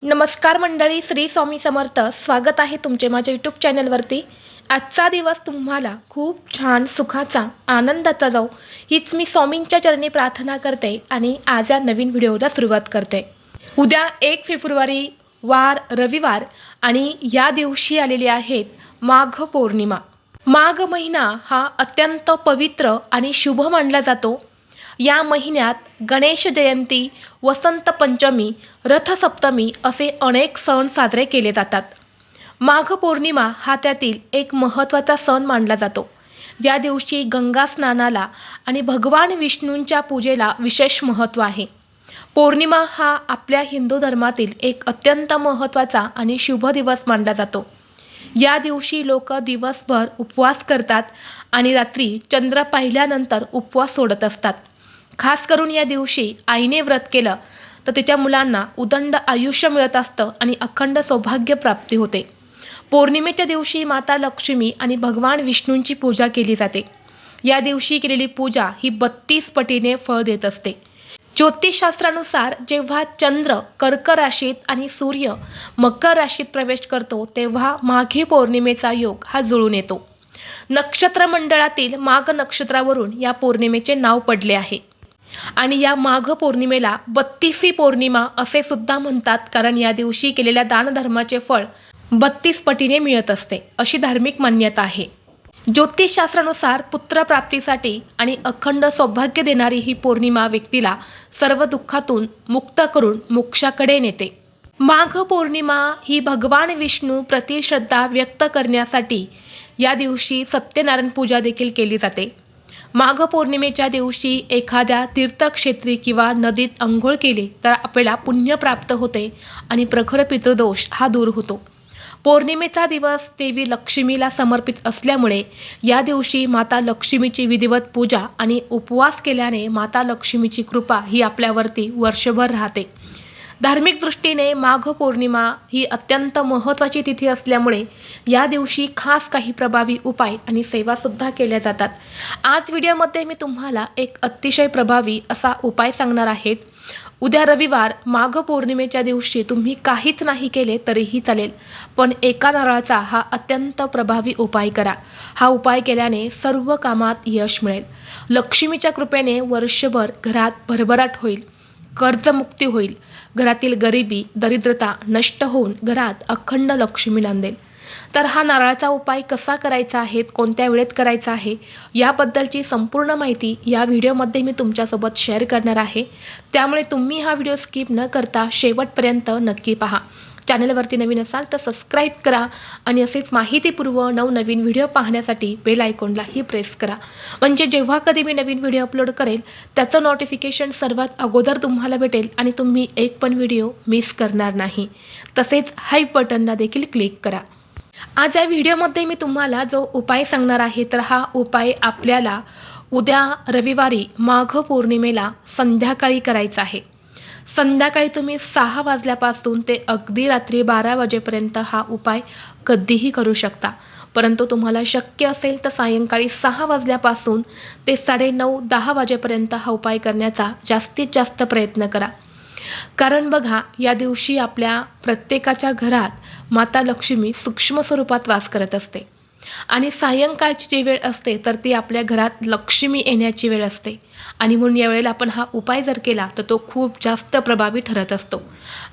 नमस्कार मंडळी, श्री स्वामी समर्थ. स्वागत आहे तुमचे माझ्या यूट्यूब चॅनलवरती. आजचा दिवस तुम्हाला खूप छान सुखाचा, आनंदाचा जाऊ हीच मी स्वामींच्या चरणी प्रार्थना करते आणि आज या नवीन व्हिडिओला सुरुवात करते. उद्या 1 फेब्रुवारी वार रविवार आणि या दिवशी आलेली आहेत माघ पौर्णिमा. माघ महिना हा अत्यंत पवित्र आणि शुभ मानला जातो. या महिन्यात गणेश जयंती, वसंत पंचमी, रथसप्तमी असे अनेक सण साजरे केले जातात. माघ पौर्णिमा हा त्यातील एक महत्त्वाचा सण मानला जातो. या दिवशी गंगा स्नानाला आणि भगवान विष्णूंच्या पूजेला विशेष महत्त्व आहे. पौर्णिमा हा आपल्या हिंदू धर्मातील एक अत्यंत महत्त्वाचा आणि शुभ दिवस मानला जातो. या दिवशी लोक दिवसभर उपवास करतात आणि रात्री चंद्र पाहिल्यानंतर उपवास सोडत असतात. खास करून या दिवशी आईने व्रत केलं तर तिच्या मुलांना उदंड आयुष्य मिळत असतं आणि अखंड सौभाग्य प्राप्ती होते. पौर्णिमेच्या दिवशी माता लक्ष्मी आणि भगवान विष्णूंची पूजा केली जाते. या दिवशी केलेली पूजा ही 32 पटीने फळ देत असते. ज्योतिषशास्त्रानुसार जेव्हा चंद्र कर्क राशीत आणि सूर्य मकर राशीत प्रवेश करतो तेव्हा माघी पौर्णिमेचा योग हा जुळून येतो. नक्षत्र मंडळातील माघ नक्षत्रावरून या पौर्णिमेचे नाव पडले आहे आणि या माघ पौर्णिमेला 32वी पौर्णिमा असे सुद्धा म्हणतात, कारण या दिवशी केलेल्या दानधर्माचे फळ 32 पटीने मिळत असते अशी धार्मिक मान्यता आहे. ज्योतिषशास्त्रानुसार पुत्रप्राप्तीसाठी आणि अखंड सौभाग्य देणारी ही पौर्णिमा व्यक्तीला सर्व दुःखातून मुक्त करून मोक्षाकडे नेते. माघ पौर्णिमा ही भगवान विष्णू प्रति श्रद्धा व्यक्त करण्यासाठी या दिवशी सत्यनारायण पूजा देखील केली जाते. माघ पौर्णिमेच्या दिवशी एखाद्या तीर्थक्षेत्री किंवा नदीत अंघोळ केली तर आपल्याला पुण्य प्राप्त होते आणि प्रखर पितृदोष हा दूर होतो. पौर्णिमेचा दिवस देवी लक्ष्मीला समर्पित असल्यामुळे या दिवशी माता लक्ष्मीची विधिवत पूजा आणि उपवास केल्याने माता लक्ष्मीची कृपा ही आपल्यावरती वर्षभर राहते. धार्मिक दृष्टीने माघ पौर्णिमा ही अत्यंत महत्त्वाची तिथी असल्यामुळे या दिवशी खास काही प्रभावी उपाय आणि सेवासुद्धा केल्या जातात. आज व्हिडिओमध्ये मी तुम्हाला एक अतिशय प्रभावी असा उपाय सांगणार आहेत. उद्या रविवार माघ पौर्णिमेच्या दिवशी तुम्ही काहीच नाही केले तरीही चालेल, पण एका नारळाचा हा अत्यंत प्रभावी उपाय करा. हा उपाय केल्याने सर्व कामात यश मिळेल. लक्ष्मीच्या कृपेने वर्षभर घरात भरभराट होईल, कर्जमुक्ती होईल, घरातील गरिबी दरिद्रता नष्ट होऊन घरात अखंड लक्ष्मी नांदेल. तर हा नारळाचा उपाय कसा करायचा आहे, कोणत्या वेळेत करायचा आहे याबद्दलची संपूर्ण माहिती या व्हिडिओमध्ये मी तुमच्यासोबत शेअर करणार आहे. त्यामुळे तुम्ही हा व्हिडिओ स्किप न करता शेवटपर्यंत नक्की पहा. चॅनलवरती नवीन असाल तर सबस्क्राईब करा आणि असेच माहितीपूर्व नवनवीन व्हिडिओ पाहण्यासाठी बेल आयकॉनलाही प्रेस करा, म्हणजे जेव्हा कधी मी नवीन व्हिडिओ अपलोड करेल त्याचं नोटिफिकेशन सर्वात अगोदर तुम्हाला भेटेल आणि तुम्ही एक पण व्हिडिओ मिस करणार नाही. तसेच हाईप बटनला देखील क्लिक करा. आज या व्हिडिओमध्ये मी तुम्हाला जो उपाय सांगणार आहे तर हा उपाय आपल्याला उद्या रविवारी माघ पौर्णिमेला संध्याकाळी करायचा आहे. संध्याकाळी तुम्ही 6 वाजल्यापासून ते अगदी रात्री 12 वाजेपर्यंत हा उपाय कधीही करू शकता, परंतु तुम्हाला शक्य असेल तर सायंकाळी 6 वाजल्यापासून ते 9:30-10 वाजेपर्यंत हा उपाय करण्याचा जास्तीत जास्त प्रयत्न करा. कारण बघा, या दिवशी आपल्या प्रत्येकाच्या घरात माता लक्ष्मी सूक्ष्म स्वरूपात वास करत असते आणि सायंकाळची जी वेळ असते तर ती आपल्या घरात लक्ष्मी येण्याची वेळ असते आणि म्हणून यावेळेला आपण हा उपाय जर केला तर तो खूप जास्त प्रभावी ठरत असतो.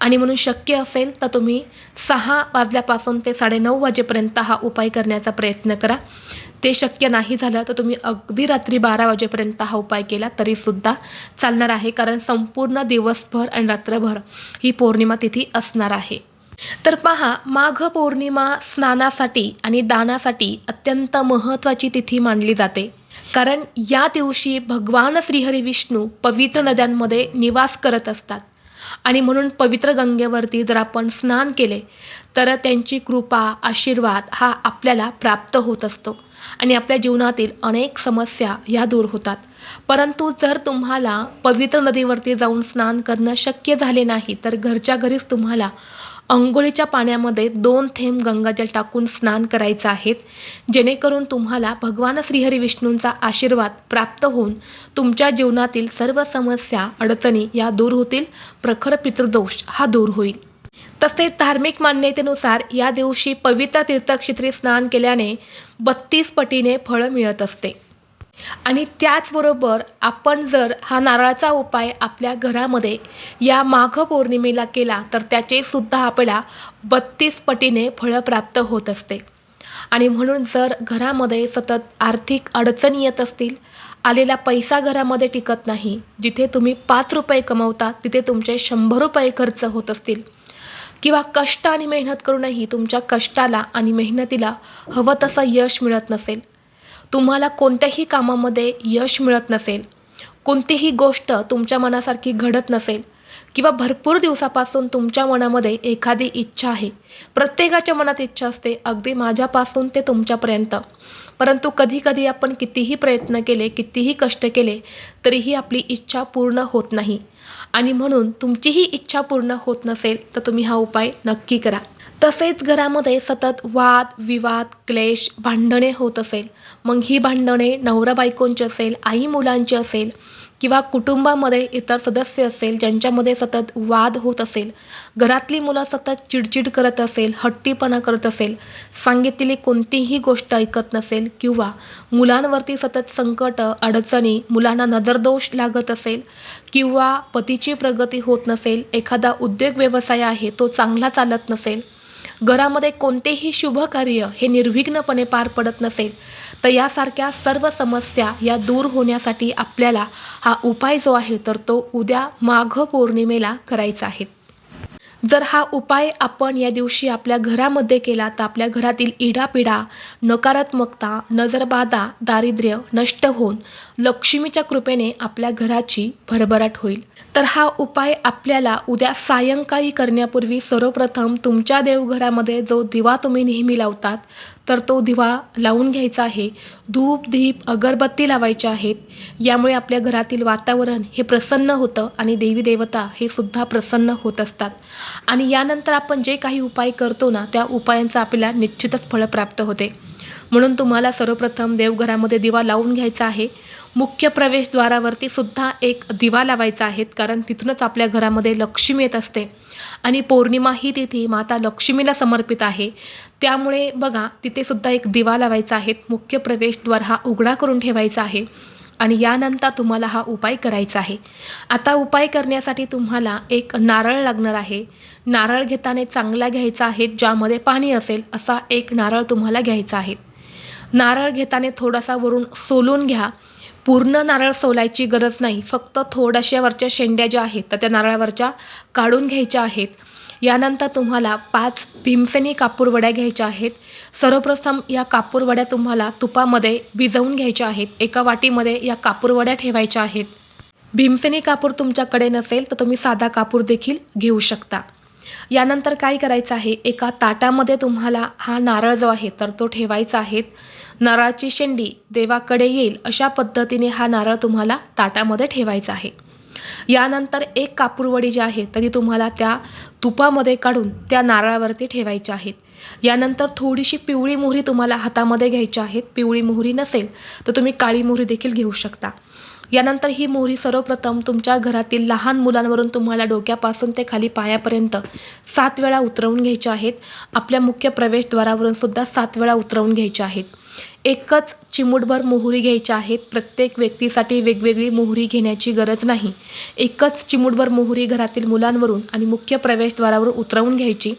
आणि म्हणून शक्य असेल तर तुम्ही 6 वाजल्यापासून ते 9:30 वाजेपर्यंत हा उपाय करण्याचा प्रयत्न करा. ते शक्य नाही झालं तर तुम्ही अगदी रात्री 12 वाजेपर्यंत हा उपाय केला तरीसुद्धा चालणार आहे, कारण संपूर्ण दिवसभर आणि रात्रभर ही पौर्णिमा तिथी असणार आहे. तर पहा, माघ पौर्णिमा स्नानासाठी आणि दानासाठी अत्यंत महत्त्वाची तिथी मानली जाते, कारण या दिवशी भगवान श्रीहरी विष्णू पवित्र नद्यांमध्ये निवास करत असतात आणि म्हणून पवित्र गंगेवरती जर आपण स्नान केले तर त्यांची कृपा आशीर्वाद हा आपल्याला प्राप्त होत असतो आणि आपल्या जीवनातील अनेक समस्या ह्या दूर होतात. परंतु जर तुम्हाला पवित्र नदीवरती जाऊन स्नान करणं शक्य झाले नाही तर घरच्या घरीच तुम्हाला अंघोळीच्या पाण्यामध्ये 2 थेंब गंगाजल टाकून स्नान करायचं आहे, जेणेकरून तुम्हाला भगवान श्रीहरी विष्णूंचा आशीर्वाद प्राप्त होऊन तुमच्या जीवनातील सर्व समस्या अडचणी या दूर होतील, प्रखर पितृदोष हा दूर होईल. तसेच धार्मिक मान्यतेनुसार या दिवशी पवित्र तीर्थक्षेत्री स्नान केल्याने 32 पटीने फळ मिळत असते. आणि त्याचबरोबर आपण जर हा नारळाचा उपाय आपल्या घरामध्ये या माघ पौर्णिमेला केला तर त्याचे सुद्धा आपल्याला 32 पटीने फळं प्राप्त होत असते. आणि म्हणून जर घरामध्ये सतत आर्थिक अडचणी येत असतील, आलेला पैसा घरामध्ये टिकत नाही, जिथे तुम्ही 5 रुपये कमवता तिथे तुमचे 100 रुपये खर्च होत असतील, किंवा कष्ट आणि मेहनत करूनही तुमच्या कष्टाला आणि मेहनतीला हवं तसं यश मिळत नसेल, तुम्हाला कोणत्याही कामामध्ये यश मिळत नसेल, कोणतीही गोष्ट तुमच्या मनासारखी घडत नसेल, किंवा भरपूर दिवसापासून तुमच्या मनामध्ये एखादी इच्छा आहे, प्रत्येकाच्या मनात इच्छा असते, अगदी माझ्यापासून ते तुमच्यापर्यंत, परंतु कधीकधी आपण कितीही प्रयत्न केले, कितीही कष्ट केले तरीही आपली इच्छा पूर्ण होत नाही. आणि म्हणून तुमचीही इच्छा पूर्ण होत नसेल तर तुम्ही हा उपाय नक्की करा. तसेच घरामध्ये सतत वाद विवाद क्लेश भांडणे होत असेल, मग ही भांडणे नवरा बायकोंची असेल, आई मुलांची असेल, किंवा कुटुंबामध्ये इतर सदस्य असेल ज्यांच्यामध्ये सतत वाद होत असेल, घरातली मुलं सतत चिडचिड करत असेल, हट्टीपणा करत असेल, सांगितलेली कोणतीही गोष्ट ऐकत नसेल, किंवा मुलांवरती सतत संकट अडचणी, मुलांना नजरदोष लागत असेल, किंवा पतीची प्रगती होत नसेल, एखादा उद्योग व्यवसाय आहे तो चांगला चालत नसेल, घरामध्ये कोणतेही शुभ कार्य हे निर्विघ्नपणे पार पडत नसेल, तर यासारख्या सर्व समस्या या दूर होण्यासाठी आपल्याला हा उपाय जो आहे तर तो उद्या माघ पौर्णिमेला करायचा आहे. जर हा उपाय आपण या दिवशी आपल्या घरामध्ये केला तर आपल्या घरातील इडापिडा, नकारात्मकता, नजरबाधा, दारिद्र्य नष्ट होऊन लक्ष्मीच्या कृपेने आपल्या घराची भरभराट होईल. तर हा उपाय आपल्याला उद्या सायंकाळी करण्यापूर्वी सर्वप्रथम तुमच्या देवघरामध्ये जो दिवा तुम्ही नेहमी लावतात तर तो दिवा लावून घ्यायचा आहे. धूप दीप अगरबत्ती लावायच्या आहेत. यामुळे आपल्या घरातील वातावरण हे प्रसन्न होतं आणि देवी देवता हे सुद्धा प्रसन्न होत असतात. आणि यानंतर आपण जे काही उपाय करतो ना त्या उपायांचा आपल्याला निश्चितच फळ प्राप्त होते. म्हणून तुम्हाला सर्वप्रथम देवघरामध्ये दिवा लावून घ्यायचा आहे. मुख्य प्रवेशद्वारावरती सुद्धा एक दिवा लावायचा आहे, कारण तिथूनच आपल्या घरामध्ये लक्ष्मी येत असते आणि पौर्णिमा ही तिथी माता लक्ष्मीला समर्पित आहे. त्यामुळे बघा तिथे सुद्धा एक दिवा लावायचा आहे. मुख्य प्रवेशद्वार हा उघडा करून ठेवायचा आहे आणि यानंतर तुम्हाला हा उपाय करायचा आहे. आता उपाय करण्यासाठी तुम्हाला एक नारळ लागणार आहे. नारळ घेताना चांगला घ्यायचा आहे, ज्यामध्ये पाणी असेल असा एक नारळ तुम्हाला घ्यायचा आहे. नारळ घेताना थोडासा वरून सोलून घ्या. पूर्ण नारळ सोलायची गरज नाही, फक्त थोड्याशा वरच्या शेंड्या ज्या आहेत तर त्या नारळावरच्या काढून घ्यायच्या आहेत. यानंतर तुम्हाला 5 भीमसेनी कापूरवड्या घ्यायच्या आहेत. सर्वप्रथम या कापूरवड्या तुम्हाला तुपामध्ये भिजवून घ्यायच्या आहेत. एका वाटीमध्ये या कापूरवड्या ठेवायच्या आहेत. भीमसेनी कापूर तुमच्याकडे नसेल तर तुम्ही साधा कापूर देखील घेऊ शकता. यानंतर काय करायचं आहे, एका ताटामध्ये तुम्हाला हा नारळ जो आहे तर तो ठेवायचा आहे. नारळाची शेंडी देवाकडे येईल अशा पद्धतीने हा नारळ तुम्हाला ताटामध्ये ठेवायचा आहे. यानंतर एक कापूरवडी जी आहे तर ती तुम्हाला त्या तुपामध्ये काढून त्या नारळावरती ठेवायची आहेत. यानंतर थोडीशी पिवळी मोहरी तुम्हाला हातामध्ये घ्यायची आहे. पिवळी मोहरी नसेल तर तुम्ही काळी मोहरी देखील घेऊ शकता. यानंतर ही मोहरी सर्वप्रथम तुमच्या घरातील लहान मुलांवरून तुम्हाला डोक्यापासून ते खाली पायापर्यंत 7 वेळा उतरवून घ्यायच्या आहेत. आपल्या मुख्य प्रवेशद्वारावरून सुद्धा 7 वेळा उतरवून घ्यायच्या आहेत. एकच चिमूटभर मोहरी घ्यायच्या आहेत. प्रत्येक व्यक्तीसाठी वेगवेगळी मोहरी घेण्याची गरज नाही. एकच चिमूटभर मोहरी घरातील मुलांवरून आणि मुख्य प्रवेशद्वारावर उतरवून घ्यायची.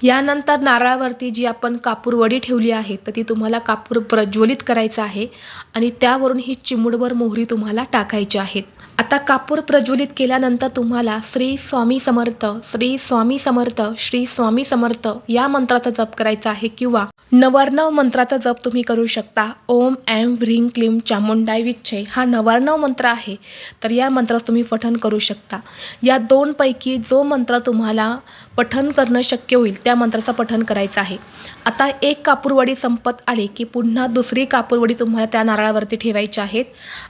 यानंतर नारळावरती जी आपण कापूरवडी ठेवली आहे तर ती तुम्हाला कापूर प्रज्वलित करायचं आहे आणि त्यावरून ही चिमूटभर मोहरी तुम्हाला टाकायची आहेत. आता कापूर प्रज्वलित केल्यानंतर तुम्हाला श्री स्वामी समर्थ, श्री स्वामी समर्थ, श्री स्वामी समर्थ या मंत्राचा जप करायचा आहे, किंवा नवार्णव मंत्राचा जप तुम्ही करू शकता. ओम ऐं ह्रीं क्लीं चामुंडाय विच्चे हा नवार्णव मंत्र आहे, तर या मंत्रास तुम्ही पठण करू शकता. या 2 पैकी जो मंत्र तुम्हाला पठण करणं शक्य होईल त्या मंत्राचं पठण करायचं आहे. आता एक कापूरवडी संपत आली की पुन्हा दुसरी कापूरवडी तुम्हाला त्या नारळावरती ठेवायची आहेत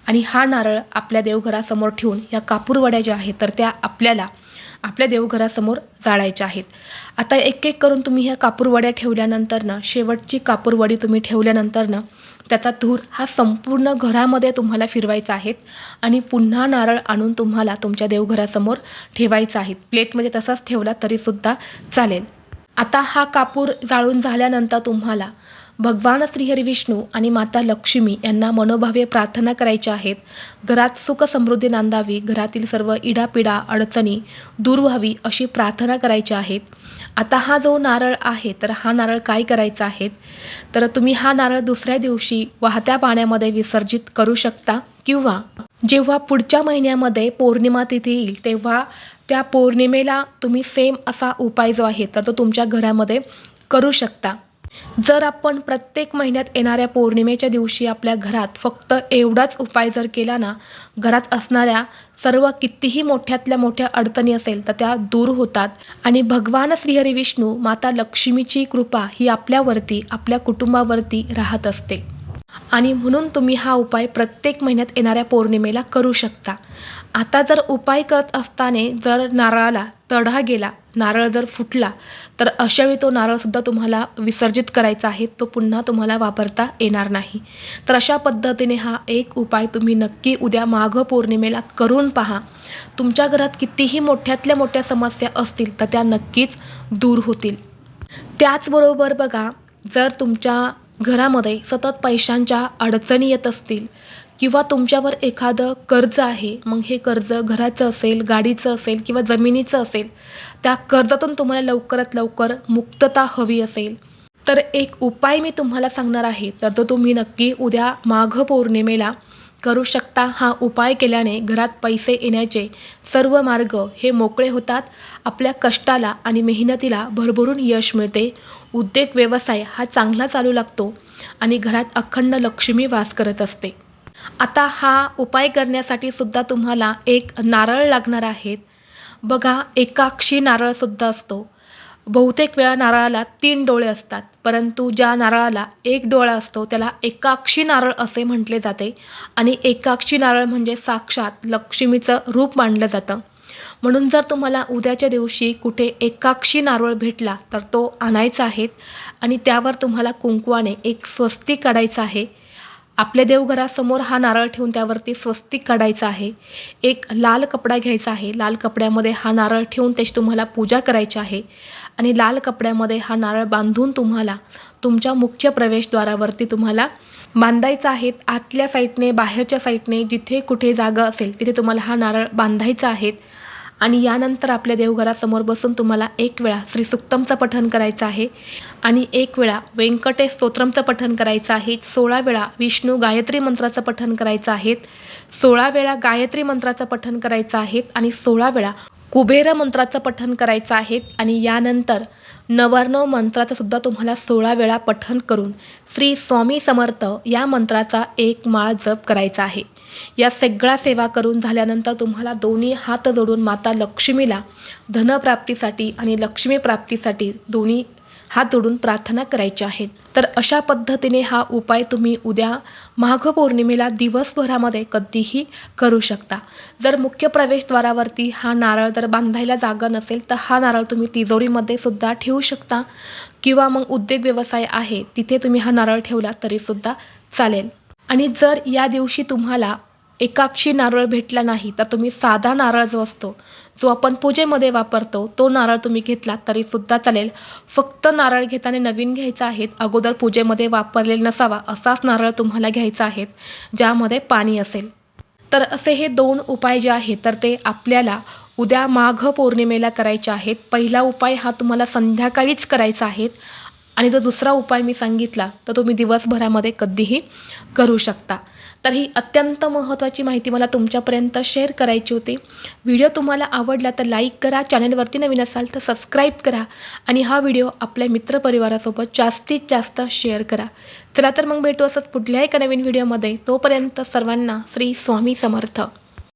आणि हा नारळ आपल्या देवघरासमोर ठेवून या कापूरवड्या ज्या आहेत तर त्या आपल्याला आपल्या देवघरासमोर जाळायच्या आहेत। आता एक एक करून तुम्ही ह्या कापूरवड्या ठेवल्यानंतर ना, शेवटची कापूरवडी तुम्ही ठेवल्यानंतर ना, त्याचा धूर हा संपूर्ण घरामध्ये तुम्हाला फिरवायचा आहे आणि पुन्हा नारळ आणून तुम्हाला तुमच्या देवघरासमोर ठेवायचा आहे। प्लेटमध्ये तसाच ठेवला तरीसुद्धा चालेल। आता हा कापूर जाळून झाल्यानंतर तुम्हाला भगवान श्रीहरी विष्णू आणि माता लक्ष्मी यांना मनोभावे प्रार्थना करायच्या आहेत। घरात सुख समृद्धी नांदावी, घरातील सर्व इडापिडा अडचणी दूर व्हावी अशी प्रार्थना करायची आहेत। आता हा जो नारळ आहे तर हा नारळ काय करायचा आहे तर तुम्ही हा नारळ दुसऱ्या दिवशी वाहत्या पाण्यामध्ये विसर्जित करू शकता किंवा जेव्हा पुढच्या महिन्यामध्ये पौर्णिमा तिथी येईल तेव्हा त्या पौर्णिमेला तुम्ही सेम असा उपाय जो आहे तर तो तुमच्या घरामध्ये करू शकता। जर आपण प्रत्येक महिन्यात येणाऱ्या पौर्णिमेच्या दिवशी आपल्या घरात फक्त एवढाच उपाय जर केला ना, घरात असणाऱ्या सर्व कितीही मोठ्यातल्या मोठ्या अडचणी असेल तर त्या दूर होतात आणि भगवान श्रीहरी विष्णू माता लक्ष्मीची कृपा ही आपल्यावरती आपल्या कुटुंबावरती राहत असते आणि म्हणून तुम्ही हा उपाय प्रत्येक महिन्यात येणाऱ्या पौर्णिमेला करू शकता। आता जर उपाय करत असताना जर नारळाला तडा गेला, नारळ जर फुटला तर अशावेळी तो नारळसुद्धा तुम्हाला विसर्जित करायचा आहे, तो पुन्हा तुम्हाला वापरता येणार नाही। तर अशा पद्धतीने हा एक उपाय तुम्ही नक्की उद्या माघ पौर्णिमेला करून पहा। तुमच्या घरात कितीही मोठ्यातल्या मोठ्या समस्या असतील तर त्या नक्कीच दूर होतील। त्याचबरोबर बघा, जर तुमच्या घरामध्ये सतत पैशांच्या अडचणी येत असतील किंवा तुमच्यावर एखादं कर्ज आहे, मग हे कर्ज घराचं असेल, गाडीचं असेल किंवा जमिनीचं असेल, त्या कर्जातून तुम्हाला लवकरात लवकर मुक्तता हवी असेल तर एक उपाय मी तुम्हाला सांगणार आहे, तर तो तुम्ही नक्की उद्या माघ पौर्णिमेला करू शकता। हा उपाय केल्याने घरात पैसे येण्याचे सर्व मार्ग हे मोकळे होतात, आपल्या कष्टाला आणि मेहनतीला भरभरून यश मिळते, उद्योग व्यवसाय हा चांगला चालू लागतो आणि घरात अखंड लक्ष्मी वास करत असते। आता हा उपाय करण्यासाठी सुद्धा तुम्हाला एक नारळ लागणार आहेत। बघा, एकाक्षी नारळसुद्धा असतो। बहुतेक वेळा नारळाला 3 डोळे असतात, परंतु ज्या नारळाला 1 डोळा असतो त्याला एकाक्षी नारळ असे म्हटले जाते आणि एकाक्षी नारळ म्हणजे साक्षात लक्ष्मीचं रूप मानलं जातं। म्हणून जर तुम्हाला उद्याच्या दिवशी कुठे एकाक्षी नारळ भेटला तर तो आणायचा आहे आणि त्यावर तुम्हाला कुंकवाने एक स्वस्तिक काढायचं आहे। आपल्या देवघरासमोर हा नारळ ठेवून त्यावरती स्वस्तिक काढायचं आहे। एक लाल कपडा घ्यायचा आहे, लाल कपड्यामध्ये हा नारळ ठेवून त्याची तुम्हाला पूजा करायची आहे आणि लाल कपड्यामध्ये हा नारळ बांधून तुम्हाला तुमच्या मुख्य प्रवेशद्वारावरती तुम्हाला बांधायचा आहे। आतल्या साईडने बाहेरच्या साईडने जिथे कुठे जागा असेल तिथे तुम्हाला हा नारळ बांधायचा आहे आणि यानंतर आपल्या देवघरासमोर बसून तुम्हाला 1 वेळा श्री सुक्तमचं पठण करायचं आहे आणि 1 वेळा व्यंकटेश स्तोत्रमचं पठण करायचं आहे, 16 वेळा विष्णू गायत्री मंत्राचं पठण करायचं आहे, 16 वेळा गायत्री मंत्राचं पठण करायचं आहे आणि 16 वेळा कुबेर मंत्राचं पठण करायचं आहे आणि यानंतर नवार्णव मंत्राचं सुद्धा तुम्हाला 16 वेळा पठण करून श्री स्वामी समर्थ या मंत्राचा 1 माळ जप करायचा आहे। या सगळ्या सेवा करून झाल्यानंतर तुम्हाला दोन्ही हात जोडून माता लक्ष्मीला धनप्राप्तीसाठी आणि लक्ष्मी प्राप्तीसाठी दोन्ही हात जोडून प्रार्थना करायची आहे। तर अशा पद्धतीने हा उपाय तुम्ही उद्या माघ पौर्णिमेला दिवसभरामध्ये कधीही करू शकता। जर मुख्य प्रवेशद्वारावरती हा नारळ जर बांधायला जागा नसेल तर हा नारळ तुम्ही तिजोरीमध्ये सुद्धा ठेवू शकता किंवा मग उद्योग व्यवसाय आहे तिथे तुम्ही हा नारळ ठेवला तरीसुद्धा चालेल। आणि जर या दिवशी तुम्हाला एकाक्षी नारळ भेटला नाही तर तुम्ही साधा नारळ जो असतो जो आपण पूजेमध्ये वापरतो तो नारळ तुम्ही घेतला तरीसुद्धा चालेल। फक्त नारळ घेताना नवीन घ्यायचा आहे, अगोदर पूजेमध्ये वापरलेला नसावा असाच नारळ तुम्हाला घ्यायचा आहे ज्यामध्ये पाणी असेल। तर असे हे 2 उपाय जे आहेत तर ते आपल्याला उद्या माघ पौर्णिमेला करायचे आहेत। पहिला उपाय हा तुम्हाला संध्याकाळीच करायचा आहे आणि जो दुसरा उपाय मी सांगितला तर तुम्ही दिवसभरामध्ये कधीही करू शकता। तर ही अत्यंत महत्त्वाची माहिती मला तुमच्यापर्यंत शेअर करायची होती। व्हिडिओ तुम्हाला आवडला तर लाईक करा, चॅनलवरती नवीन असाल तर सबस्क्राईब करा आणि हा व्हिडिओ आपल्या मित्रपरिवारासोबत जास्तीत जास्त शेअर करा। चला तर मग भेटू असंच पुढल्या एका नवीन व्हिडिओमध्ये। तोपर्यंत सर्वांना श्री स्वामी समर्थ।